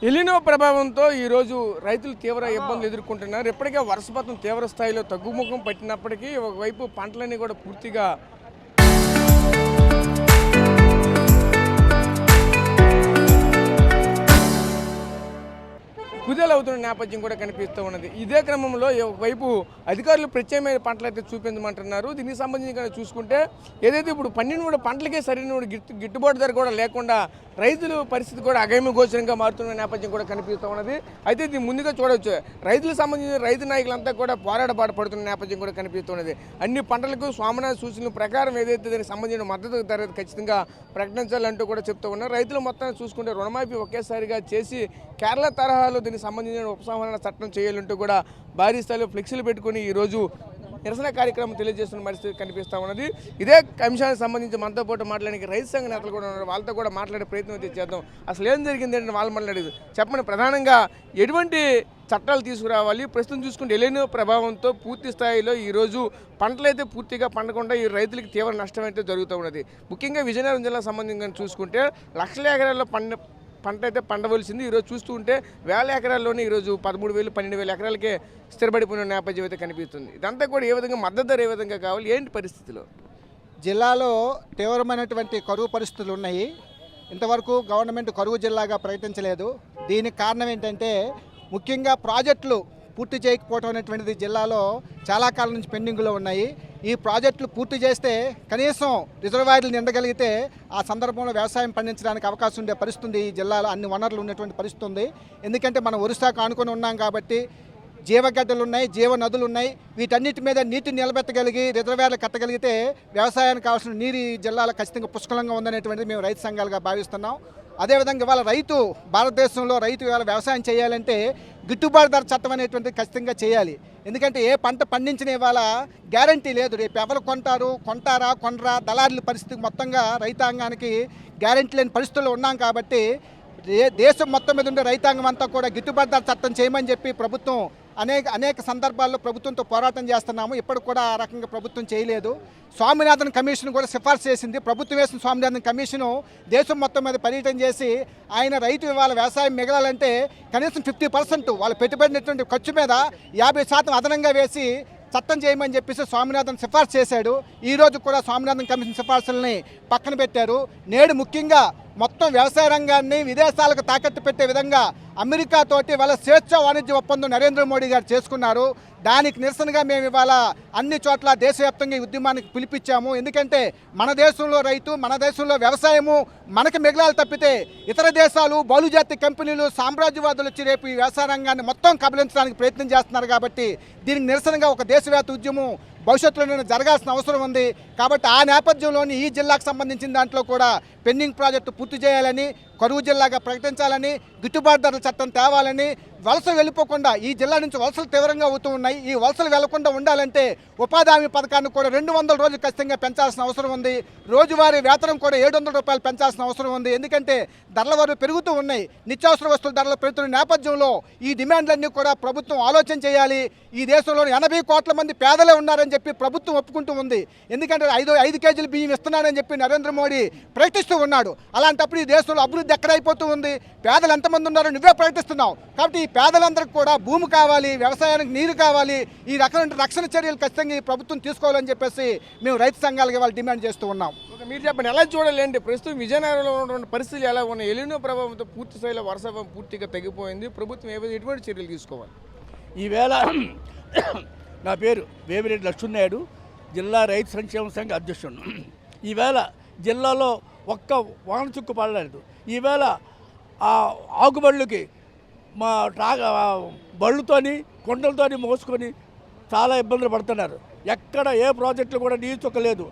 ఎలినో ప్రభావంతో ఈరోజు రైతులు తీవ్ర ఇబ్బందులు ఎదుర్కొంటున్నారు. ఇప్పటికే వర్షపాతం తీవ్ర స్థాయిలో తగ్గుముఖం పట్టినప్పటికీ ఒకవైపు పంటలన్నీ కూడా పూర్తిగా కుదేలవుతున్న నేపథ్యం కూడా కనిపిస్తూ ఉన్నది. ఇదే క్రమంలో ఒకవైపు అధికారులు ప్రత్యేకమైన పంటలు అయితే చూపించమంటున్నారు. దీనికి సంబంధించి చూసుకుంటే ఏదైతే ఇప్పుడు పండిన కూడా పంటలకే సరైన గిట్టుబాటు ధర కూడా లేకుండా రైతుల పరిస్థితి కూడా అగమ్య గోచరంగా మారుతున్న నేపథ్యం కూడా కనిపిస్తూ ఉన్నది. అయితే ఇది ముందుగా చూడవచ్చు, రైతులకు సంబంధించిన రైతు నాయకులంతా కూడా పోరాటపాట పడుతున్న నేపథ్యం కూడా కనిపిస్తున్నది. అన్ని పంటలకు స్వామినాథ సూచనల ప్రకారం ఏదైతే దానికి సంబంధించిన మద్దతు ధర ఖచ్చితంగా ప్రకటించాలంటూ కూడా చెప్తూ ఉన్నారు. రైతులు మొత్తాన్ని చూసుకుంటే రుణమాఫీ ఒకేసారిగా చేసి కేరళ తరహాలో దీనికి సంబంధించిన ఉపసంహరణ చట్టం చేయాలంటూ కూడా భారీ స్థాయిలో ఫ్లెక్సీలు పెట్టుకుని ఈరోజు నిరసన కార్యక్రమం తెలియజేస్తున్న పరిస్థితి కనిపిస్తూ ఉన్నది. ఇదే అంశానికి సంబంధించి మనతో పాటు మాట్లాడడానికి రైతు సంఘ నేతలు కూడా ఉన్నారు. వాళ్ళతో కూడా మాట్లాడే ప్రయత్నం అయితే చేద్దాం. అసలు ఏం జరిగింది అంటే వాళ్ళు మాట్లాడేది చెప్పండి. ప్రధానంగా ఎటువంటి చట్టాలు తీసుకురావాలి? ప్రస్తుతం చూసుకుంటే ఎలినో ప్రభావంతో పూర్తి స్థాయిలో ఈరోజు పంటలు అయితే పూర్తిగా పండకుండా ఈ రైతులకు తీవ్ర నష్టం అయితే జరుగుతూ ఉన్నది. ముఖ్యంగా విజయనగరం జిల్లాకు సంబంధించి చూసుకుంటే లక్షల ఎకరాల్లో పంట అయితే పండవలసింది. ఈరోజు చూస్తూ ఉంటే వేల ఎకరాల్లోనే ఈరోజు 13,000 12,000 ఎకరాలకే స్థిరపడిపోయిన నేపథ్యం అయితే కనిపిస్తుంది. ఇదంతా కూడా ఏ విధంగా మద్దతు ధర ఏ విధంగా కావాలి, ఏంటి పరిస్థితులు? జిల్లాలో తీవ్రమైనటువంటి కరువు పరిస్థితులు ఉన్నాయి. ఇంతవరకు గవర్నమెంట్ కరువు జిల్లాగా ప్రకటించలేదు. దీనికి కారణం ఏంటంటే ముఖ్యంగా ప్రాజెక్టులు పూర్తి చేయకపోవడం అనేటువంటిది జిల్లాలో చాలా కాలం నుంచి పెండింగ్లో ఉన్నాయి. ఈ ప్రాజెక్టులు పూర్తి చేస్తే కనీసం రిజర్వాయర్లు నిండగలిగితే ఆ సందర్భంలో వ్యవసాయం పండించడానికి అవకాశం ఉండే పరిస్థితి ఈ జిల్లాలో అన్ని వనరులు ఉన్నటువంటి పరిస్థితి ఉంది. ఎందుకంటే మనం ఒరిస్సాకు ఆనుకొని ఉన్నాం కాబట్టి జీవగడ్డలు ఉన్నాయి, జీవ నదులు ఉన్నాయి. వీటన్నిటి మీద నీటిని నిలబెట్టగలిగి రిజర్వాయర్లు కట్టగలిగితే వ్యవసాయానికి కావాల్సిన నీరు ఈ జిల్లాలో ఖచ్చితంగా పుష్కలంగా ఉందనేటువంటిది మేము రైతు సంఘాలుగా భావిస్తున్నాం. అదేవిధంగా ఇవాళ భారతదేశంలో రైతు ఇవాళ వ్యవసాయం చేయాలంటే గిట్టుబాటు ధర చట్టం అనేటువంటిది ఖచ్చితంగా చేయాలి. ఎందుకంటే ఏ పంట పండించిన ఇవాళ గ్యారంటీ లేదు. రేపు ఎవరు కొంటారా కొనరా దళారుల పరిస్థితి మొత్తంగా రైతాంగానికి గ్యారంటీ లేని పరిస్థితుల్లో ఉన్నాం కాబట్టి దేశం మొత్తం మీద ఉండే రైతాంగం అంతా కూడా గిట్టుబాటు ధర చట్టం చేయమని చెప్పి ప్రభుత్వం అనేక సందర్భాల్లో ప్రభుత్వంతో పోరాటం చేస్తున్నాము. ఇప్పటికి కూడా ఆ రకంగా ప్రభుత్వం చేయలేదు. స్వామినాథన్ కమిషన్ కూడా సిఫార్సు చేసింది. ప్రభుత్వం వేసిన స్వామినాథన్ కమిషను దేశం మొత్తం మీద పర్యటన చేసి ఆయన రైతు ఇవాళ వ్యవసాయం మిగలాలంటే కనీసం 50% వాళ్ళు పెట్టుబడినటువంటి ఖర్చు మీద 50% అదనంగా వేసి చట్టం చేయమని చెప్పేసి స్వామినాథన్ సిఫార్సు చేశాడు. ఈరోజు కూడా స్వామినాథన్ కమిషన్ సిఫార్సులని పక్కన పెట్టారు. నేడు ముఖ్యంగా మొత్తం వ్యవసాయ రంగాన్ని విదేశాలకు తాకట్టు పెట్టే విధంగా అమెరికాతోటి వాళ్ళ స్వేచ్ఛ వాణిజ్య ఒప్పందం నరేంద్ర మోడీ గారు చేసుకున్నారు. దానికి నిరసనగా మేము ఇవాళ అన్ని చోట్ల దేశవ్యాప్తంగా ఈ ఉద్యమానికి పిలిపించాము. ఎందుకంటే మన దేశంలో రైతు, మన దేశంలో వ్యవసాయము మనకి మిగలాలి తప్పితే ఇతర దేశాలు బహుళజాతి కంపెనీలు సామ్రాజ్యవాదులు వచ్చి రేపు ఈ వ్యవసాయ రంగాన్ని మొత్తం కబలించడానికి ప్రయత్నం చేస్తున్నారు. కాబట్టి దీనికి నిరసనగా ఒక దేశవ్యాప్త ఉద్యమం భవిష్యత్తులో జరగాల్సిన అవసరం ఉంది. కాబట్టి ఆ నేపథ్యంలోని ఈ జిల్లాకు సంబంధించిన దాంట్లో కూడా పెండింగ్ ప్రాజెక్టు పూర్తి చేయాలని, కరువు జిల్లాగా ప్రకటించాలని, గిట్టుబాటు ధరల చట్టం తేవాలని, వలసలు వెళ్ళిపోకుండా ఈ జిల్లా నుంచి వలసలు తీవ్రంగా అవుతూ ఉన్నాయి. ఈ వలసలు వెళ్లకుండా ఉండాలంటే ఉపాధి హామీ పథకాన్ని కూడా 200 రోజులు ఖచ్చితంగా పెంచాల్సిన అవసరం ఉంది. రోజువారీ వేతనం కూడా 700 రూపాయలు పెంచాల్సిన అవసరం ఉంది. ఎందుకంటే ధరల వరకు పెరుగుతూ ఉన్నాయి. నిత్యావసర వస్తువుల ధరలు పెరుగుతున్న నేపథ్యంలో ఈ డిమాండ్లన్నీ కూడా ప్రభుత్వం ఆలోచన చేయాలి. ఈ దేశంలో 80 కోట్ల మంది పేదలే ఉన్నారని చెప్పి ప్రభుత్వం ఒప్పుకుంటూ ఉంది. ఎందుకంటే 5 కేజీలు బియ్యం ఇస్తున్నానని చెప్పి నరేంద్ర మోడీ ప్రకటిస్తూ ఉన్నాడు. అలాంటప్పుడు ఈ దేశంలో అభివృద్ధి ఎక్కడైపోతూ ఉంది? పేదలు ఎంతమంది ఉన్నారో నువ్వే ప్రకటిస్తున్నావు. కాబట్టి ఈ పేదలందరికీ కూడా భూమి కావాలి, వ్యవసాయానికి నీరు కావాలి. ఈ రకమైన రక్షణ చర్యలు ఖచ్చితంగా ఈ ప్రభుత్వం తీసుకోవాలని చెప్పేసి మేము రైతు సంఘాలుగా వాళ్ళు డిమాండ్ చేస్తూ ఉన్నాం. మీరు చెప్పండి, ఎలా చూడాలండి? ప్రస్తుతం విజయనగరంలో ఉన్నటువంటి పరిస్థితులు ఎలా ఉన్నాయి? ఎలినో ప్రభావంతో పూర్తి స్థాయిలో వర్షపాతం పూర్తిగా తగ్గిపోయింది. ప్రభుత్వం ఎటువంటి చర్యలు తీసుకోవాలి? ఈవేళ నా పేరు వేమిరెడ్డి లక్ష్మీనాయుడు, జిల్లా రైతు సంక్షేమ సంఘ అధ్యక్షుడు. ఈవేళ జిల్లాలో ఒక్క వాన చుక్కు పడలేదు. ఈవేళ ఆ ఆకుబళ్ళకి మా బళ్ళుతోని కొండలతోని మోసుకొని చాలా ఇబ్బందులు పడుతున్నారు. ఎక్కడ ఏ ప్రాజెక్టులు కూడా నీరు చుక్కలేదు.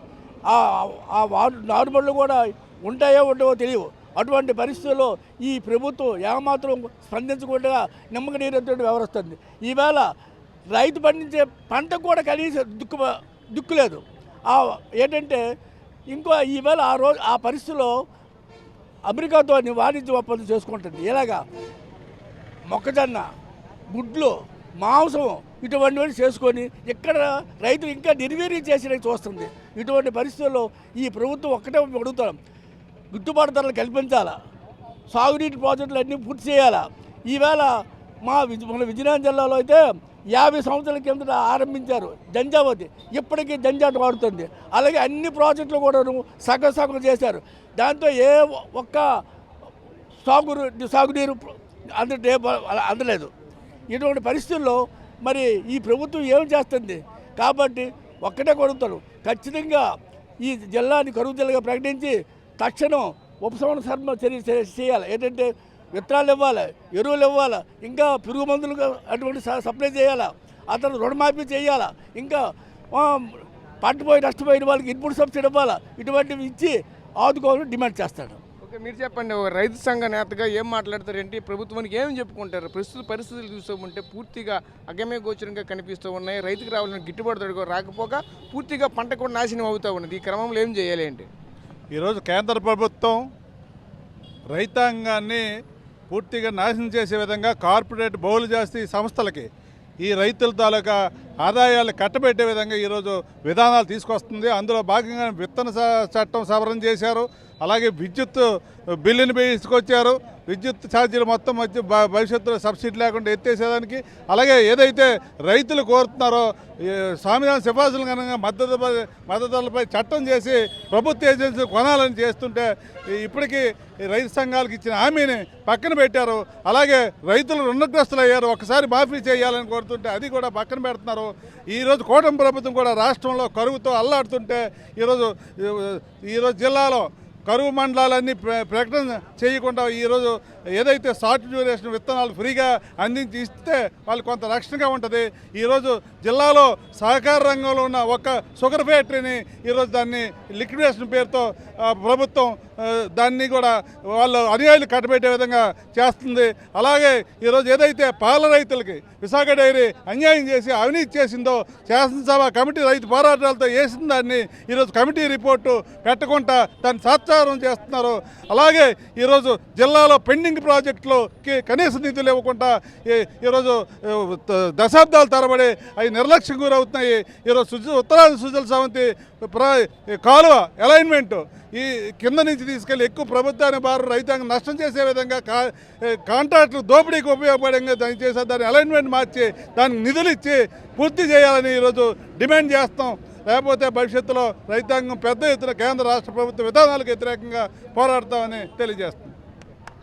ఆ నారుబళ్ళు కూడా ఉంటాయో ఉండవో తెలియవు. అటువంటి పరిస్థితుల్లో ఈ ప్రభుత్వం ఏమాత్రం స్పందించకుండా నిమ్మక నీరుతో వ్యవహరిస్తుంది. ఈవేళ రైతు పండించే పంట కూడా కనీసం దిక్కు లేదు. ఏంటంటే ఇంకో ఈవేళ ఆ పరిస్థితిలో అమెరికాతో వాణిజ్య ఒప్పందం చేసుకుంటుంది. ఇలాగా మొక్కజొన్న, గుడ్లు, మాంసం ఇటువంటివన్నీ చేసుకొని ఇక్కడ రైతులు ఇంకా నిర్వీర్యం చేసేది చూస్తుంది. ఇటువంటి పరిస్థితుల్లో ఈ ప్రభుత్వం ఒక్కటే అడుగుతాం, గిట్టుబాటు ధరలు కల్పించాలా. సాగునీటి ప్రాజెక్టులు అన్నీ పూర్తి చేయాలి. ఈవేళ మన విజయనగరం జిల్లాలో అయితే 50 సంవత్సరాల కిందట ఆరంభించారు జంజావతి, ఇప్పటికీ జంజాట వాడుతుంది. అలాగే అన్ని ప్రాజెక్టులు కూడా సగం చేశారు. దాంతో ఒక్క సాగునీరు అందలేదు. ఇటువంటి పరిస్థితుల్లో మరి ఈ ప్రభుత్వం ఏం చేస్తుంది? కాబట్టి ఒక్కటే కొడుతారు, ఖచ్చితంగా ఈ జిల్లాని కరువు జిల్లాగా ప్రకటించి తక్షణం ఉపశమన చర్య చేయాలి. ఏంటంటే విత్తనాలు ఇవ్వాలి, ఎరువులు ఇవ్వాలి, ఇంకా పురుగు మందులు అటువంటి సప్లై చేయాలి, అతను రుణమాఫీ చేయాలి, ఇంకా నష్టపోయిన వాళ్ళకి ఇన్పుట్ సబ్సిడీ ఇవ్వాలి. ఇటువంటివి ఇచ్చి ఆదుకోవాలని డిమాండ్ చేస్తాడు. ఓకే, మీరు చెప్పండి, రైతు సంఘ నేతగా ఏం మాట్లాడతారు? ఏంటి ప్రభుత్వానికి ఏం చెప్పుకుంటారు? ప్రస్తుత పరిస్థితులు చూస్తుంటే పూర్తిగా అగమ్య గోచరంగా కనిపిస్తూ ఉన్నాయి. రైతుకు రావాలని గిట్టుబాటు ధర రాకపోగా పూర్తిగా పంట కూడా నాశనం అవుతూ ఉన్నది. ఈ క్రమంలో ఏం చేయాలి ఏంటి? ఈరోజు కేంద్ర ప్రభుత్వం రైతాంగాన్ని పూర్తిగా నాశనం చేసే విధంగా కార్పొరేట్ బహుళ జాస్తి సంస్థలకి ఈ రైతుల తాలూకా ఆదాయాలు కట్టబెట్టే విధంగా ఈరోజు విధానాలు తీసుకొస్తుంది. అందులో భాగంగా విత్తన చట్టం సవరణ చేశారు. అలాగే విద్యుత్ బిల్లుని తీసుకొచ్చారు. విద్యుత్ ఛార్జీలు మొత్తం భవిష్యత్తులో సబ్సిడీ లేకుండా ఎత్తేసేదానికి, అలాగే ఏదైతే రైతులు కోరుతున్నారో సంవిధాన సిఫార్సులు కనుక మద్దతులపై చట్టం చేసి ప్రభుత్వ ఏజెన్సీ కొనాలని చేస్తుంటే ఇప్పటికీ రైతు సంఘాలకు ఇచ్చిన హామీని పక్కన పెట్టారు. అలాగే రైతులు రుణగ్రస్తులు అయ్యారు, ఒకసారి మాఫీ చేయాలని కోరుతుంటే అది కూడా పక్కన పెడుతున్నారు. ఈరోజు కూటమి ప్రభుత్వం కూడా రాష్ట్రంలో కరువుతో అల్లాడుతుంటే ఈరోజు జిల్లాలో కరువు మండలాలన్నీ ప్రకటన చేయకుండా ఈరోజు ఏదైతే షార్ట్ డ్యూరేషన్ విత్తనాలు ఫ్రీగా అందించి ఇస్తే వాళ్ళు కొంత రక్షణగా ఉంటుంది. ఈరోజు జిల్లాలో సహకార రంగంలో ఉన్న ఒక షుగర్ ఫ్యాక్టరీని ఈరోజు దాన్ని లిక్విడేషన్ పేరుతో ప్రభుత్వం దాన్ని కూడా వాళ్ళు అనుయాయులు కట్టబెట్టే విధంగా చేస్తుంది. అలాగే ఈరోజు ఏదైతే పాల రైతులకి విశాఖ డైరీ అన్యాయం చేసి అవినీతి చేసిందో శాసనసభ కమిటీ రైతు పోరాటాలతో వేసిన దాన్ని ఈరోజు కమిటీ రిపోర్టు పెట్టకుండా దాన్ని సాత్సారం చేస్తున్నారు. అలాగే ఈరోజు జిల్లాలో పెండింగ్ ప్రాజెక్టులోకి కనీస నిధులు ఇవ్వకుండా ఈరోజు దశాబ్దాల తరబడి అవి నిర్లక్ష్యం గురవుతున్నాయి. ఈరోజు ఉత్తరాది సుజల సమితి కాలువ అలైన్మెంట్ ఈ కింద నుంచి తీసుకెళ్లి ఎక్కువ ప్రభుత్వాన్ని బారు రైతాంగం నష్టం చేసే విధంగా కాంట్రాక్టులు దోపిడీకి ఉపయోగపడంగా దాన్ని చేసే దాన్ని అలైన్మెంట్ మార్చి దానికి నిధులు ఇచ్చి పూర్తి చేయాలని ఈరోజు డిమాండ్ చేస్తాం. లేకపోతే భవిష్యత్తులో రైతాంగం పెద్ద ఎత్తున కేంద్ర రాష్ట్ర ప్రభుత్వ విధానాలకు వ్యతిరేకంగా పోరాడతామని తెలియజేస్తాం.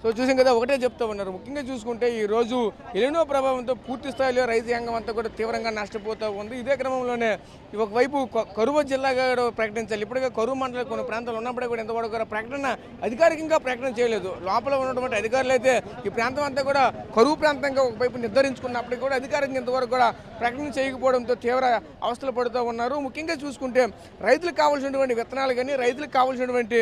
సో చూసాం కదా, ఒకటే చెప్తూ ఉన్నారు. ముఖ్యంగా చూసుకుంటే ఈరోజు ఎలినో ప్రభావంతో పూర్తి స్థాయిలో రైతాంగం అంతా కూడా తీవ్రంగా నష్టపోతూ ఉంది. ఇదే క్రమంలోనే ఒకవైపు కరువు జిల్లాగా ప్రకటించాలి. ఇప్పటికే కరువు మండలం కొన్ని ప్రాంతాలు ఉన్నప్పుడే కూడా ఎంతవరకు కూడా ప్రకటన అధికారికంగా ప్రకటన చేయలేదు. లోపల ఉన్నటువంటి అధికారులు అయితే ఈ ప్రాంతం అంతా కూడా కరువు ప్రాంతంగా ఒకవైపు నిర్ధారించుకున్నప్పటికీ కూడా అధికారికంగా ఇంతవరకు కూడా ప్రకటన చేయకపోవడంతో తీవ్ర అవస్థలు పడుతూ ఉన్నారు. ముఖ్యంగా చూసుకుంటే రైతులకు కావాల్సినటువంటి విత్తనాలు కానీ, రైతులకు కావాల్సినటువంటి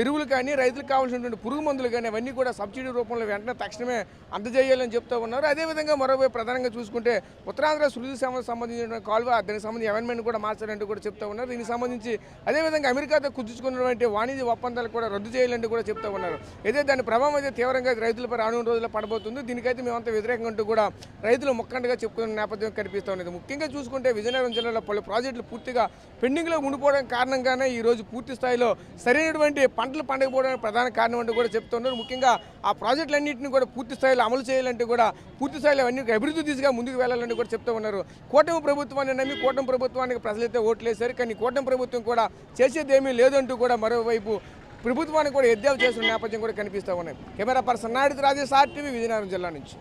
ఎరువులు కానీ, రైతులకు కావాల్సినటువంటి పురుగు మందులు కానీ అవన్నీ కూడా సబ్సిడీ రూపంలో వెంటనే తక్షణమే అందజేయాలని చెప్తూ ఉన్నారు. అదేవిధంగా మరోవైపు ప్రధానంగా చూసుకుంటే ఉత్తరాంధ్ర శృతి సేవలకు సంబంధించిన కాలువ దానికి సంబంధించి అమెండ్మెంట్ కూడా మార్చాలంటూ కూడా చెప్తూ ఉన్నారు. దీనికి సంబంధించి అదేవిధంగా అమెరికాతో కుదుర్చుకున్నటువంటి వాణిజ్య ఒప్పందాలు కూడా రద్దు చేయాలంటూ కూడా చెప్తూ ఉన్నారు. అయితే దాని ప్రభావం అయితే తీవ్రంగా రైతులపై రానున్న రోజుల్లో పడబోతుంది. దీనికైతే మేమంతా వ్యతిరేకంగా అంటూ కూడా రైతులు ముక్కండగా చెప్పుకున్న నేపథ్యం కనిపిస్తూ ఉన్నది. ముఖ్యంగా చూసుకుంటే విజయనగరం జిల్లాలో పలు ప్రాజెక్టులు పూర్తిగా పెండింగ్లో ఉండిపోవడం కారణంగానే ఈరోజు పూర్తి స్థాయిలో సరైనటువంటి పంటలు పండకపోవడానికి ప్రధాన కారణం అంటూ కూడా చెప్తున్నారు. ముఖ్యంగా ఆ ప్రాజెక్టులన్నింటినీ కూడా పూర్తి స్థాయిలో అమలు చేయాలంటే కూడా పూర్తి స్థాయిలో అవన్నీ అభివృద్ధి దిశగా ముందుకు వెళ్ళాలని కూడా చెప్తూ ఉన్నారు. కూటమి ప్రభుత్వాన్ని నమ్మి కూటమి ప్రభుత్వానికి ప్రజలైతే ఓట్లేశారు, కానీ కూటమి ప్రభుత్వం కూడా చేసేదేమీ లేదంటూ కూడా మరోవైపు ప్రభుత్వానికి కూడా ఎద్దేవా చేస్తున్న నేపథ్యం కూడా కనిపిస్తూ ఉన్నాయి. Camera person Naidu Rajesh RTV Vizianagaram జిల్లా నుంచి.